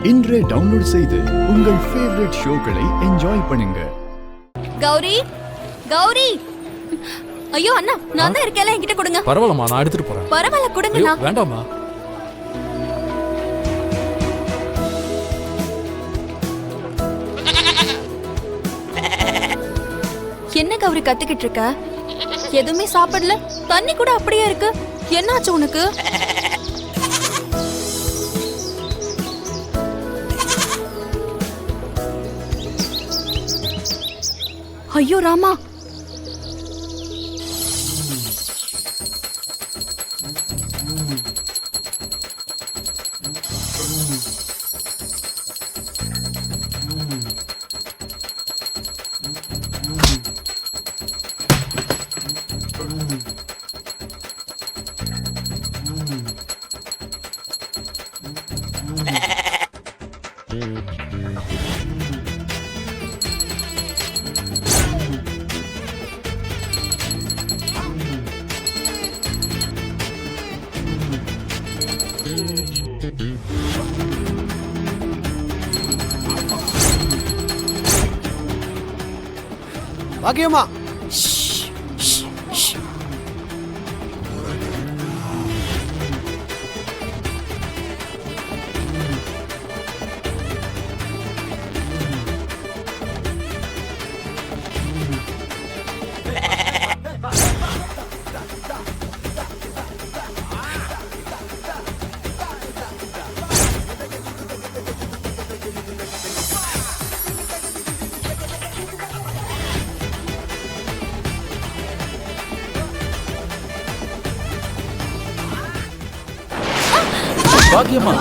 இன்றே டவுன்லோட் செய்து உங்கள் ஃபேவரட் ஷோக்களை என்ஜாய் பண்ணுங்க. கௌரி, கௌரி, ஐயோ அண்ணா, நான் தான் இருக்கேன், என்கிட்ட கொடுங்க. பரவாயில்லம்மா, நான் எடுத்துட்டு போறேன். பரவாயில்ல, கொடுங்கண்ணா. வேண்டாமா? என்ன கௌரி கத்திக்கிட்டு இருக்க? எதுவுமே சாப்பிடல, தண்ணி கூட அப்படியே இருக்கு. என்னாச்சு உனக்கு? ஐயோ ராமா, பாக்கியம்மா, பாக்கியம்மா,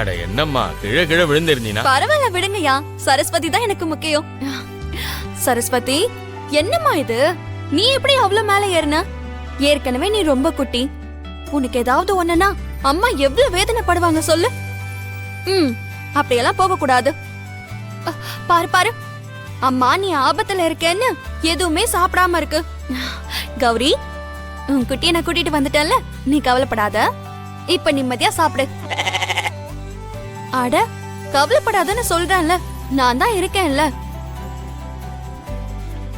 அட என்னம்மா, கிழ கிழ விழுந்திருந்தீனா? பரவாயில்ல விடுங்கயா, சரஸ்வதி தான் எனக்கு முக்கியம். சரஸ்வதி, என்னம்மா இது? நீ எப்படி அவ்வளவு மேல ஏறின? ஏற்கனவே நீ ரொம்ப குட்டி. உனக்கு ஏதாவது ஒண்ணுனா அம்மா எவ்வளவு வேதனைப்படுவாங்க சொல்லு. அப்படியெல்லாம் போக கூடாது. பாரு பாரு, அம்மா நீ ஆபத்துல இருக்கேன்னு எதுவுமே சாப்பிடாம இருக்கு. கௌரி, உன் குட்டியை நான் கூட்டிட்டு வந்துட்டேன்ல, நீ கவலைப்படாத. இப்ப நிம்மதியா சாப்பிடு. அட, கவலைப்படாதன்னு சொல்றேன்ல, நான் தான் இருக்கேன்ல.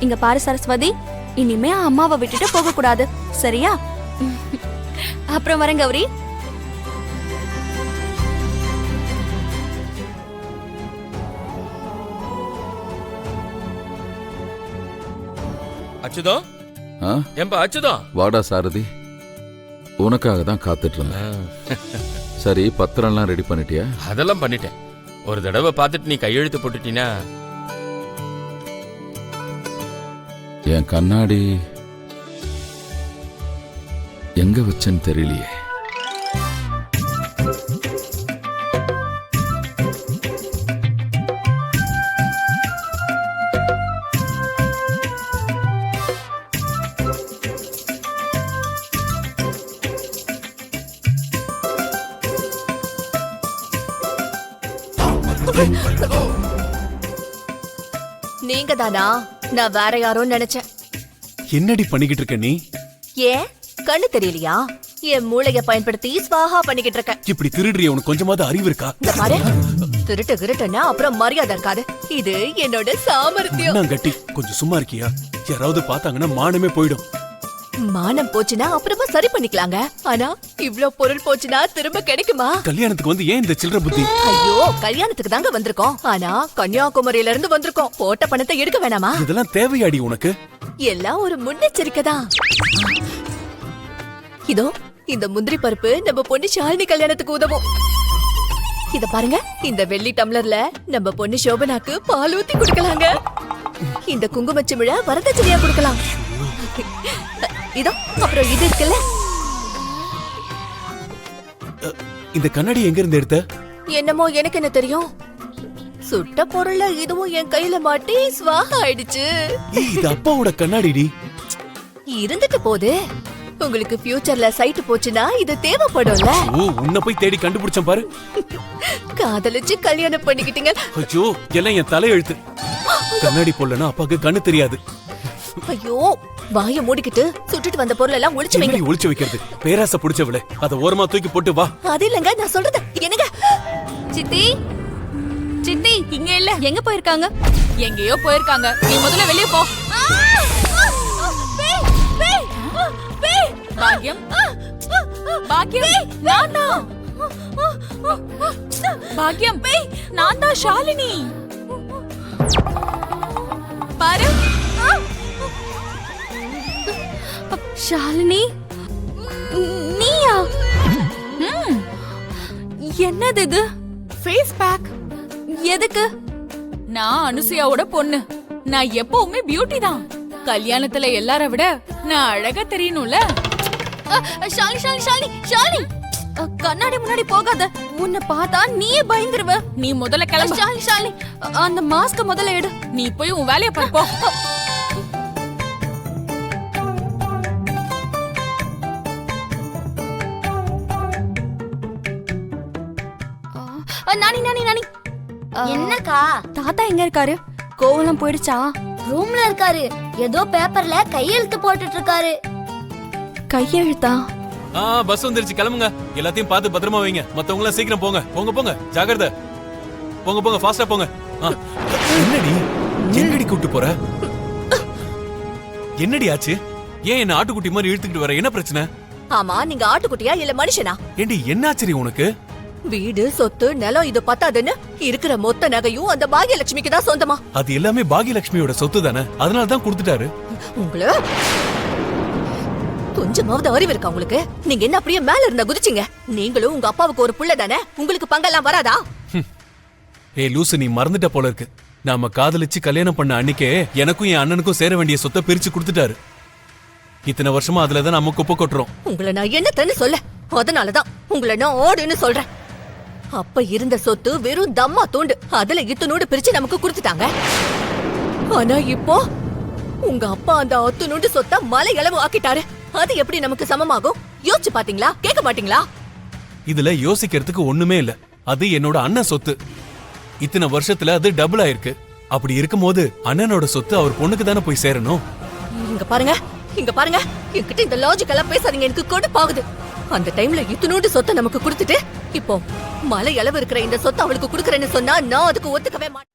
இங்க பாரு சரஸ்வதி, இனிமே அம்மாவை விட்டுட்டு போக கூடாது, சரியா? அப்புறம் வரேன் கௌரி. அச்சுதம், ஏம்பா அச்சுதம், வாடா சாரதி, உனக்காக தான் காத்துட்டு இருந்தேன். சரி, பத்திரம்லாம் ரெடி பண்ணிட்டியா? அதெல்லாம் பண்ணிட்டேன். ஒரு தடவை பார்த்துட்டு நீ கையெழுத்து போட்டுட்டீனா? என் கண்ணாடி எங்க வச்சேன்னு தெரியலையே. நீங்க தானா? நான் வேற யாரோ நினைச்சேன். என்னடி பண்ணிக்கிட்டு இருக்க நீ? ஏன் கண்ணு தெரியலையா? என் மூளைய பயன்படுத்தி ஸ்வாஹா பண்ணிக்கிட்டு இருக்க. இப்படி திருடுறிய, உனக்கு கொஞ்சமாவது அறிவு இருக்கா? இந்த பாரு, திருட்டு திருட்டுன்னா அப்புறம் மரியாதை இருக்காது. இது என்னோட சாமர்த்தியம். நான் கட்டி கொஞ்சம் சும்மா இருக்கியா? யாராவது பார்த்தாங்கன்னா மானமே போயிடும். மானம் போச்சுன்னா அப்புறமா சரி பண்ணிக்கலாங்க. ஆனா இவ்ளோ பொருள் போச்சுன்னா திரும்ப கிடைக்குமா? கல்யாணத்துக்கு வந்து ஏன் இந்த சில்லற புத்தி? ஐயோ, கல்யாணத்துக்கு தாங்க வந்திருக்கோம். ஆனா கன்னியாகுமரியில இருந்து வந்திருக்கோம். போட்ட பணத்தை எடுக்க வேணாமா? இதெல்லாம் தேவையாடி உனக்கு? எல்லாம் ஒரு முன்னெச்சரிக்கை தான். இதோ இந்த முந்திரி பருப்பு நம்ம பொண்ணு ஷாலினி கல்யாணத்துக்கு உதவும். இத பாருங்க, இந்த வெள்ளி டம்ளர்ல நம்ம பொண்ணு சோபனாக்கு பால் ஊத்தி குடுக்கலாங்க. இந்த குங்குமச்சிமிழ வரதட்சணையா கொடுக்கலாம். இதோ அப்புறம் இது இருக்குல்ல, இந்த கண்ணாடி எங்க இருந்து எடுத்த? என்னமோ எனக்கு என்ன தெரியும். சுட்ட பொருள்ல இதுவும் என் கையில மாட்டி ஸ்வாஹா ஆயிடுச்சு. ஏய், இது அப்பாவோட கண்ணாடிடி. இருந்துட்டு போது. உங்களுக்கு ஃபியூச்சர்ல சைட் போச்சுன்னா இது தேவைப்படும்ல. ஓ, உன்னை போய் தேடி கண்டுபிடிச்சேன் பாரு. காதலிச்சு கல்யாணம் பண்ணிக்கிட்டீங்க. ஐயோ, எல்லாம் என் தலையெழுத்து. கண்ணாடி போடலன்னா அப்பாக்கு கண்ணு தெரியாது. ஐயோ, வாயை மூடிக்கிட்டு சுட்டுட்டு வந்த பொருள் எல்லாம் ஒளிச்சு வைங்க. என்னடி ஒளிச்சு வைக்கிறது? பேராசை பிடிச்சவளே, அத ஓரமா தூக்கி போட்டு வா. அது இல்லங்க, நான் சொல்றது என்னங்க. சித்தி, சித்தி இங்க இல்ல. எங்க போயிருக்காங்க? எங்கேயோ போயிருக்காங்க. நீ முதல்ல வெளிய போ. பாக்கியம், பாக்கியம், நான் தான். பாக்கியம், நான் தான் ஷாலினி. பாரு. ஷாலினி, நீயா? என்னது இது? Face pack. எதுக்கு? நான் அனுசுயாவோட பொண்ணு. நான் எப்பவுமே பியூட்டி தான். கல்யாணத்துல எல்லார விட நான் அழகா தெரியணும்ல. ஷாலினி, ஷாலினி, ஷாலினி, ஷாலினி, கண்ணாடி முன்னாடி போகாத. உன்னை பார்த்தா நீயே பயந்துருவ. நீ முதல்ல கிளம்பு. ஷாலினி, ஷாலினி, அந்த மாஸ்க முதல்ல எடு. நீ போய் உன் வேலைய பாரு போ. நானி, நானி, நானி. என்னக்கா? தாத்தா எங்க இருக்காரு? கோவலம் போயிடுச்சா? ரூம்ல இருக்காரு. ஏதோ பேப்பர்ல கையெழுத்து போட்டுட்டு இருக்காரு. கையெழுத்தா? பஸ் வந்துருச்சு, கிளம்புங்க. எல்லாத்தையும் பார்த்து பத்திரமா வைங்க. மத்தவங்க எல்லாம் சீக்கிரம் போங்க. போங்க போங்க, ஜாகிரதை. போங்க போங்க, ஃபாஸ்டா போங்க. என்னடி எங்கடி கூட்டு போற? என்னடி ஆச்சு? ஏன் என்ன ஆட்டுக்குட்டி மாதிரி இழுத்துக்கிட்டு வர? என்ன பிரச்சனை? ஆமா, நீங்க ஆட்டுக்குட்டியா இல்ல மனுஷனா? ஏண்டி என்ன ஆச்சரி உனக்கு? வீடு, சொத்து, நிலம் இது பத்தாதுன்னு இருக்கிற மொத்த நகையும் அந்த பாகியலட்சுமிக்கு தான் சொந்தமா? அது எல்லாமே பாகியலட்சுமியோட சொத்து தானே, அதனால தான் கொடுத்துட்டாரு. உங்கள கொஞ்சமாவது அறிவு இருக்கா உங்களுக்கு? நீங்க என்ன அப்படியே மேல இருந்தா குதிச்சீங்க? நீங்களும் உங்க அப்பாவுக்கு ஒரு புள்ள தானே, உங்களுக்கு பங்கெல்லாம் வராதா? ஏய் லூசு, நீ மறந்துட்ட போல இருக்கு. நாம காதலிச்சு கல்யாணம் பண்ண அன்னைக்கே எனக்கும் என் அண்ணனுக்கும் சேர வேண்டிய சொத்தை பிரிச்சு கொடுத்துட்டாரு. இத்தனை வருஷமா அதுலதான் நம்ம குப்பை கொட்டுறோம். உங்களை நான் என்னத்தன்னு சொல்ல? அதனாலதான் உங்களை நான் ஓடுன்னு சொல்றேன். அப்ப இருந்த சொத்து வெறும் தம்மா தூண்டு. அதுல இத்தனோடு பிரிச்சு நமக்கு கொடுத்துட்டாங்க. ஆனா இப்போ உங்க அப்பா அந்த அத்துனோண்டு சொத்தை மலை அளவு ஆக்கிட்டாரு. அது எப்படி நமக்கு சமமாகும்? யோசிச்சு பாத்தீங்களா? கேட்க மாட்டீங்களா? இதுல யோசிக்கிறதுக்கு ஒண்ணுமே இல்ல. அது என்னோட அண்ணன் சொத்து. இத்தனை வருஷத்துல அது டபுள் ஆயிருக்கு. அப்படி இருக்கும்போது அண்ணனோட சொத்து அவர் பொண்ணுக்கு தானே போய் சேரணும். இங்க பாருங்க, இங்க பாருங்க, என்கிட்ட இந்த லாஜிக் எல்லாம் பேசாதீங்க. எனக்கு கொடுப்பாகுது. அந்த டைம்ல இத்தனோண்டு சொத்தை நமக்கு கொடுத்துட்டு இப்போ மலை அளவு இருக்கிற இந்த சொத்தை அவளுக்கு கொடுக்கறேன்னு சொன்னா நான் அதுக்கு ஒத்துக்கவே மாட்டேன்.